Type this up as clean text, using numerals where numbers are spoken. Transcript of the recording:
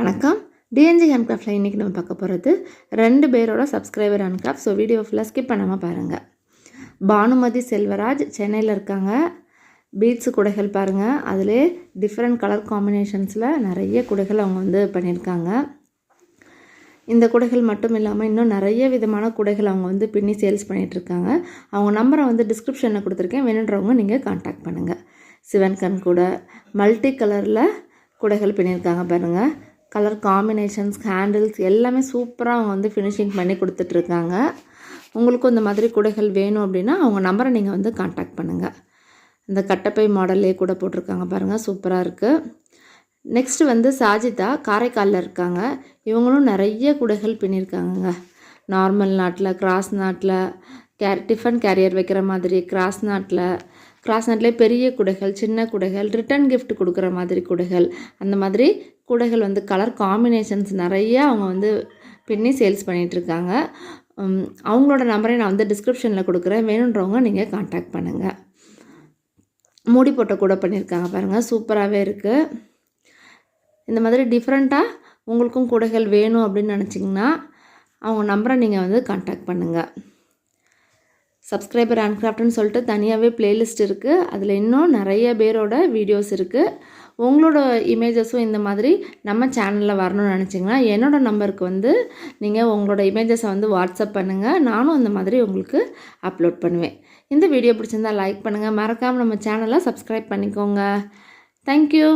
வணக்கம். டிஎன்ஜி ஹேண்ட்கிராஃப்டில் இன்றைக்கி நம்ம பார்க்க போகிறது 2 பேரோட சப்ஸ்கிரைபர் ஹேண்ட்கிராஃப்ட். ஸோ வீடியோ ஃபுல்லாக ஸ்கிப் பண்ணாமல் பாருங்கள். பானுமதி செல்வராஜ் சென்னையில் இருக்காங்க. பீட்ஸு குடைகள் பாருங்கள், அதிலே டிஃப்ரெண்ட் கலர் காம்பினேஷன்ஸில் நிறைய குடைகள் அவங்க வந்து பண்ணியிருக்காங்க. இந்த குடைகள் மட்டும் இல்லாமல் இன்னும் நிறைய விதமான குடைகள் அவங்க வந்து பின்னி சேல்ஸ் பண்ணிகிட்ருக்காங்க. அவங்க நம்பரை வந்து டிஸ்கிரிப்ஷனில் கொடுத்துருக்கேன், வேணுன்றவங்க நீங்கள் கான்டாக்ட் பண்ணுங்கள். சிவன் கண் கூட மல்டி கலரில் குடைகள் பின்னியிருக்காங்க பாருங்கள். கலர் காம்பினேஷன்ஸ், ஹேண்டில்ஸ் எல்லாமே சூப்பராக அவங்க வந்து ஃபினிஷிங் பண்ணி கொடுத்துட்ருக்காங்க. உங்களுக்கும் இந்த மாதிரி குடைகள் வேணும் அப்படின்னா அவங்க நம்பரை நீங்கள் வந்து கான்டாக்ட் பண்ணுங்கள். இந்த கட்டப்பை மாடல்லே கூட போட்டிருக்காங்க பாருங்கள், சூப்பராக இருக்குது. நெக்ஸ்ட்டு வந்து சாஜிதா காரைக்காலில் இருக்காங்க. இவங்களும் நிறைய குடைகள் பின்னியிருக்காங்க. நார்மல் நாட்டில், கிராஸ் நாட்டில், டிஃபன் கேரியர் வைக்கிற மாதிரி கிராஸ் நாட்டிலே பெரிய குடைகள், சின்ன குடைகள், ரிட்டன் கிஃப்ட் கொடுக்குற மாதிரி குடைகள், அந்த மாதிரி குடைகள் வந்து கலர் காம்பினேஷன்ஸ் நிறைய அவங்க வந்து பின்னி சேல்ஸ் பண்ணிகிட்ருக்காங்க. அவங்களோட நம்பரை நான் வந்து டிஸ்கிரிப்ஷனில் கொடுக்குறேன், வேணுன்றவங்க நீங்கள் கான்டாக்ட் பண்ணுங்கள். மூடி போட்ட கூட பண்ணியிருக்காங்க பாருங்கள், சூப்பராகவே இருக்குது. இந்த மாதிரி டிஃப்ரெண்ட்டாக உங்களுக்கும் குடைகள் வேணும் அப்படின்னு நினச்சிங்கன்னா அவங்க நம்பரை நீங்கள் வந்து கான்டாக்ட் பண்ணுங்கள். சப்ஸ்கிரைபர் ஹேண்ட்கிராஃப்ட்னு சொல்லிட்டு தனியாகவே ப்ளேலிஸ்ட் இருக்குது. அதில் இன்னும் நிறைய பேரோட வீடியோஸ் இருக்குது. உங்களோட இமேஜஸும் இந்த மாதிரி நம்ம சேனலில் வரணும்னு நினச்சிங்கன்னா என்னோடய நம்பருக்கு வந்து நீங்கள் உங்களோட இமேஜஸை வந்து வாட்ஸ்அப் பண்ணுங்கள். நானும் அந்த மாதிரி உங்களுக்கு அப்லோட் பண்ணுவேன். இந்த வீடியோ பிடிச்சிருந்தால் லைக் பண்ணுங்கள், மறக்காமல் நம்ம சேனலை சப்ஸ்கிரைப் பண்ணிக்கோங்க. தேங்க்யூ.